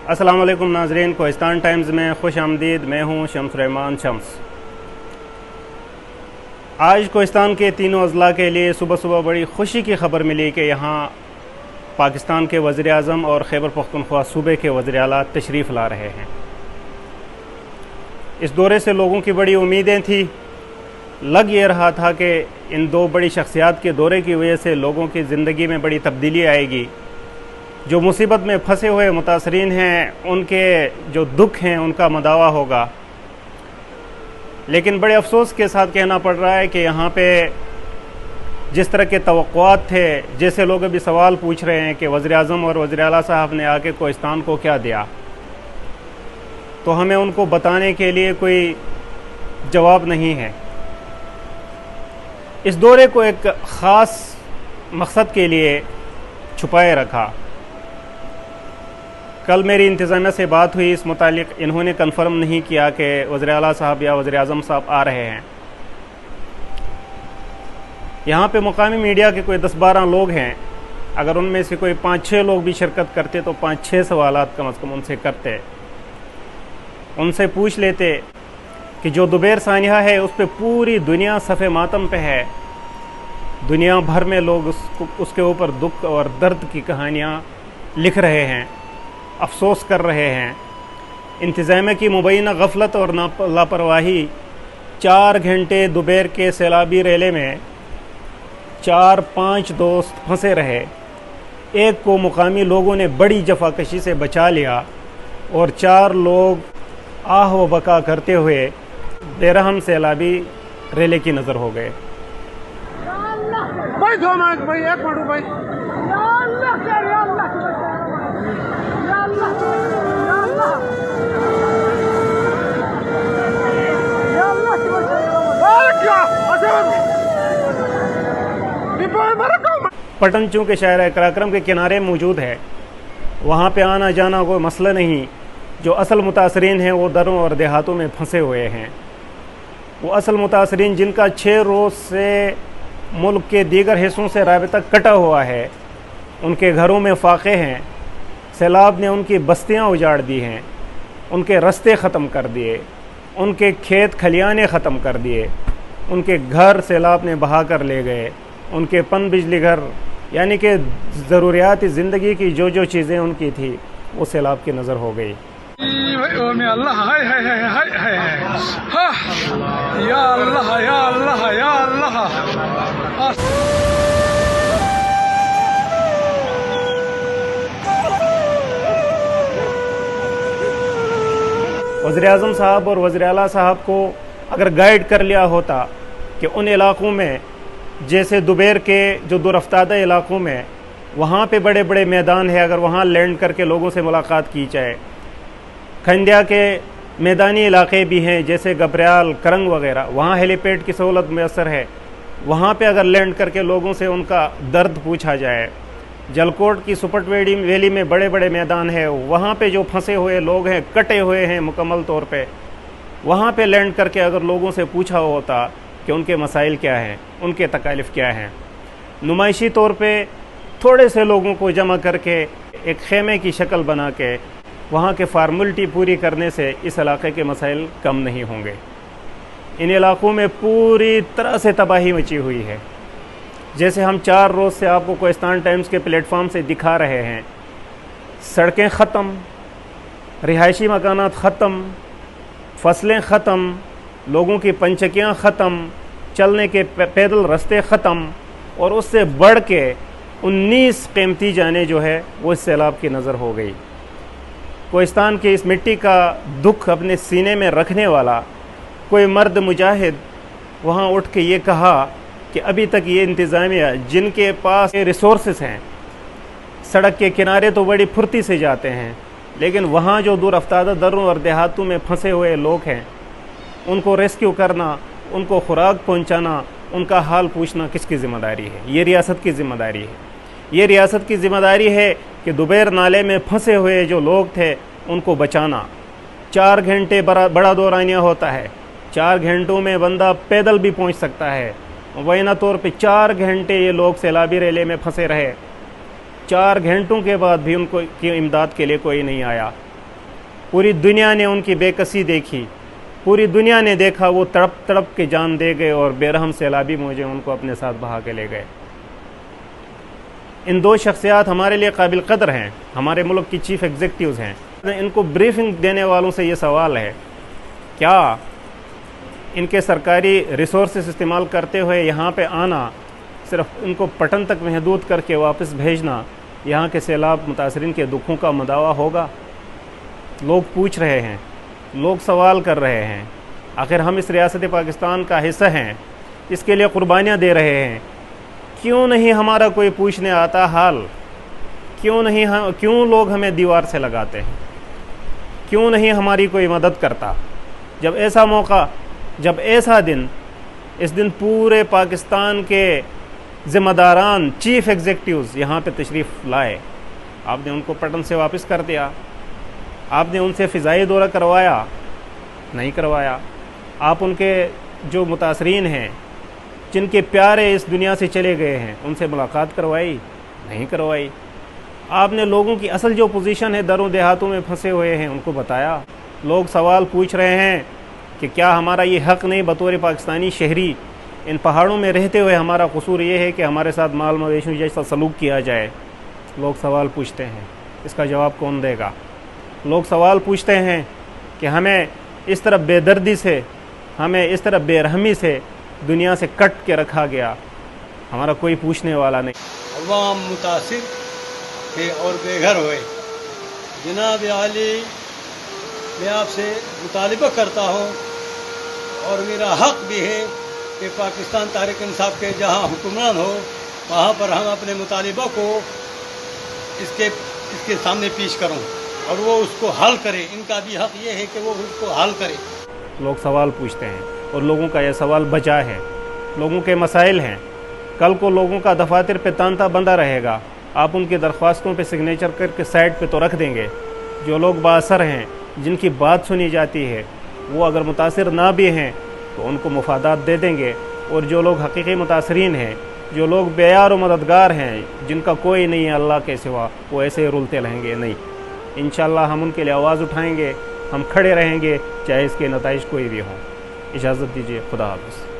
अस्सलाम वालेकुम नाजरीन, कोहिस्तान टाइम्स में खुश आमदीद। मैं हूँ शम्स रहमान शम्स। आज कोहिस्तान के तीनों अज़ला के लिए सुबह सुबह बड़ी खुशी की खबर मिली कि यहाँ पाकिस्तान के वज़ीर आज़म और खैबर पख्तूनख्वा सूबे के वज़ीर आला तशरीफ़ ला रहे हैं। इस दौरे से लोगों की बड़ी उम्मीदें थी। लग ये रहा था कि इन दो बड़ी शख्सियात के दौरे की वजह से लोगों की ज़िंदगी में बड़ी तब्दीली आएगी। जो मुसीबत में फंसे हुए मुतासरीन हैं उनके जो दुख हैं उनका मदावा होगा। लेकिन बड़े अफसोस के साथ कहना पड़ रहा है कि यहाँ पे जिस तरह के तवक्कुआत थे, जैसे लोग अभी सवाल पूछ रहे हैं कि वज़ीर आज़म और वज़ीर आला साहब ने आके कोहिस्तान को क्या दिया, तो हमें उनको बताने के लिए कोई जवाब नहीं है। इस दौरे को एक ख़ास मकसद के लिए छुपाए रखा। कल मेरी इंतज़ामिया से बात हुई, इस मुतालिक इन्होंने कन्फर्म नहीं किया कि वज़ीर आला साहब या वज़ीर आज़म साहब आ रहे हैं। यहाँ पे मुकामी मीडिया के कोई 10-12 लोग हैं। अगर उनमें से कोई 5-6 लोग भी शिरकत करते तो 5-6 सवालात कम अज़ कम उनसे करते, उनसे पूछ लेते कि जो दुबैर सानिया है उस पर पूरी दुनिया सफ़े मातम पे है। दुनिया भर में लोग उसके ऊपर दुख और दर्द की कहानियाँ लिख रहे हैं, अफसोस कर रहे हैं। इंतज़ामिया की मुबैना गफलत और लापरवाही। 4 घंटे दुबैर के सैलाबी रेले में 4-5 दोस्त फंसे रहे। एक को मुकामी लोगों ने बड़ी जफाकशी से बचा लिया और 4 लोग आह व बका करते हुए बेरहम सैलाबी रेले की नज़र हो गए। भाई दो मिनट भाई, एक मिनट भाई। पटन के शायर कराक्रम के किनारे मौजूद है, वहाँ पे आना जाना कोई मसला नहीं। जो असल मुतासरीन हैं वो दरों और देहातों में फंसे हुए हैं। वो असल मुतासरीन जिनका 6 रोज़ से मुल्क के दीगर हिस्सों से राबिता कटा हुआ है, उनके घरों में फाक़े हैं। सैलाब ने उनकी बस्तियां उजाड़ दी हैं, उनके रास्ते ख़त्म कर दिए, उनके खेत खलियाने ख़त्म कर दिए, उनके घर सैलाब ने बहा कर ले गए। उनके पन बिजली घर यानी कि ज़रूरियात ज़िंदगी की जो जो चीज़ें उनकी थी वो सैलाब की नज़र हो गई। वज़ीर आज़म साहब और वज़ीर आला साहब को अगर गाइड कर लिया होता कि उन इलाक़ों में, जैसे दुबैर के जो दुरफ्तादा इलाक़ों में, वहाँ पे बड़े बड़े मैदान है, अगर वहाँ लैंड करके लोगों से मुलाकात की जाए। खंडिया के मैदानी इलाक़े भी हैं जैसे गबरियाल, करंग वग़ैरह, वहाँ हेलीपैड की सहूलत मैसर है। वहाँ पे अगर लैंड करके लोगों से उनका दर्द पूछा जाए। जलकोट की सुपट वैली में बड़े बड़े मैदान है, वहाँ पे जो फंसे हुए लोग हैं, कटे हुए हैं मुकम्मल तौर पे, वहाँ पे लैंड करके अगर लोगों से पूछा होता कि उनके मसाइल क्या हैं, उनके तकालिफ क्या हैं। नुमाइशी तौर पे थोड़े से लोगों को जमा करके एक खेमे की शक्ल बना के वहाँ के फार्मलिटी पूरी करने से इस इलाके के मसाइल कम नहीं होंगे। इन इलाक़ों में पूरी तरह से तबाही मची हुई है। जैसे हम 4 रोज़ से आपको कोहिस्तान टाइम्स के प्लेटफॉर्म से दिखा रहे हैं, सड़कें ख़त्म, रिहायशी मकानात ख़त्म, फसलें ख़त्म, लोगों की पंचकियाँ ख़त्म, चलने के पैदल रास्ते ख़त्म, और उससे बढ़ के 19 कीमती जानें जो है वो इस सैलाब की नज़र हो गई। कोहिस्तान की इस मिट्टी का दुख अपने सीने में रखने वाला कोई मर्द मुजाहिद वहाँ उठ के ये कहा कि अभी तक ये इंतज़ामिया जिनके पास रिसोर्सेस हैं, सड़क के किनारे तो बड़ी फुर्ती से जाते हैं, लेकिन वहाँ जो दूर अफ्तादा दरों और देहातों में फंसे हुए लोग हैं, उनको रेस्क्यू करना, उनको खुराक पहुँचाना, उनका हाल पूछना किसकी ज़िम्मेदारी है? ये रियासत की ज़िम्मेदारी है। ये रियासत की ज़िम्मेदारी है कि दुबैर नाले में फंसे हुए जो लोग थे उनको बचाना। 4 घंटे बड़ा दौरानिया होता है, 4 घंटों में बंदा पैदल भी पहुँच सकता है। मुबैना तौर पे 4 घंटे ये लोग सैलाबी रेले में फंसे रहे। 4 घंटों के बाद भी उनको की इमदाद के लिए कोई नहीं आया। पूरी दुनिया ने उनकी बेकसी देखी, पूरी दुनिया ने देखा, वो तड़प तड़प के जान दे गए और बेरहम सैलाबी मौजें उनको अपने साथ बहा के ले गए। इन दो शख्सियात हमारे लिए काबिल कदर हैं, हमारे मुल्क की चीफ़ एग्जीक्यूटिव्स हैं। इनको ब्रीफिंग देने वालों से ये सवाल है, क्या इनके सरकारी रिसोर्सेस इस्तेमाल करते हुए यहाँ पे आना, सिर्फ इनको पटन तक महदूद करके वापस भेजना, यहाँ के सैलाब मुतासरीन के दुखों का मदावा होगा? लोग पूछ रहे हैं, लोग सवाल कर रहे हैं। आखिर हम इस रियासत पाकिस्तान का हिस्सा हैं, इसके लिए कुर्बानियाँ दे रहे हैं, क्यों नहीं हमारा कोई पूछने आता हाल? क्यों लोग हमें दीवार से लगाते हैं? क्यों नहीं हमारी कोई मदद करता? जब ऐसा मौका, जब ऐसा दिन, इस दिन पूरे पाकिस्तान के ज़िम्मेदारान, चीफ़ एग्जीक्यूटिव्स यहाँ पे तशरीफ़ लाए, आपने उनको पटन से वापस कर दिया। आपने उनसे फ़िज़ाई दौरा करवाया? नहीं करवाया। आप उनके जो मुतासरीन हैं, जिनके प्यारे इस दुनिया से चले गए हैं, उनसे मुलाकात करवाई? नहीं करवाई। आपने लोगों की असल जो पोजीशन है, दरों देहातों में फंसे हुए हैं, उनको बताया? लोग सवाल पूछ रहे हैं कि क्या हमारा ये हक़ नहीं बतौर पाकिस्तानी शहरी, इन पहाड़ों में रहते हुए हमारा कसूर ये है कि हमारे साथ माल मवेशियों जैसा सलूक किया जाए? लोग सवाल पूछते हैं, इसका जवाब कौन देगा? लोग सवाल पूछते हैं कि हमें इस तरह बेदर्दी से, हमें इस तरह बेरहमी से दुनिया से कट के रखा गया, हमारा कोई पूछने वाला नहीं। अवाम मुतासिर थे और बेघर हुए। जनाब आली, मैं आपसे मुतालिबा करता हूँ और मेरा हक़ भी है कि पाकिस्तान तहरीक इंसाफ के जहाँ हुक्मरान हो, वहाँ पर हम अपने मुतालिबा को इसके सामने पेश करूँ और वो उसको हल करे। इनका भी हक़ ये है कि वो उसको हल करे। लोग सवाल पूछते हैं और लोगों का यह सवाल बचा है, लोगों के मसाइल हैं। कल को लोगों का दफातर पे तांता बंधा रहेगा, आप उनकी दरख्वास्तों पे सिग्नेचर करके साइड पे तो रख देंगे। जो लोग बाअसर हैं, जिनकी बात सुनी जाती है, वो अगर मुतासिर ना भी हैं तो उनको मुफादात दे देंगे, और जो लोग हकीकी मुतासरीन हैं, जो लोग बेयार और मददगार हैं, जिनका कोई नहीं है अल्लाह के सिवा, वो ऐसे ही रुलते रहेंगे नहीं। इंशाअल्लाह हम उनके लिए आवाज़ उठाएंगे, हम खड़े रहेंगे, चाहे इसके नताइज कोई भी हों। इजाज़त दीजिए, खुदा हाफ़िज़।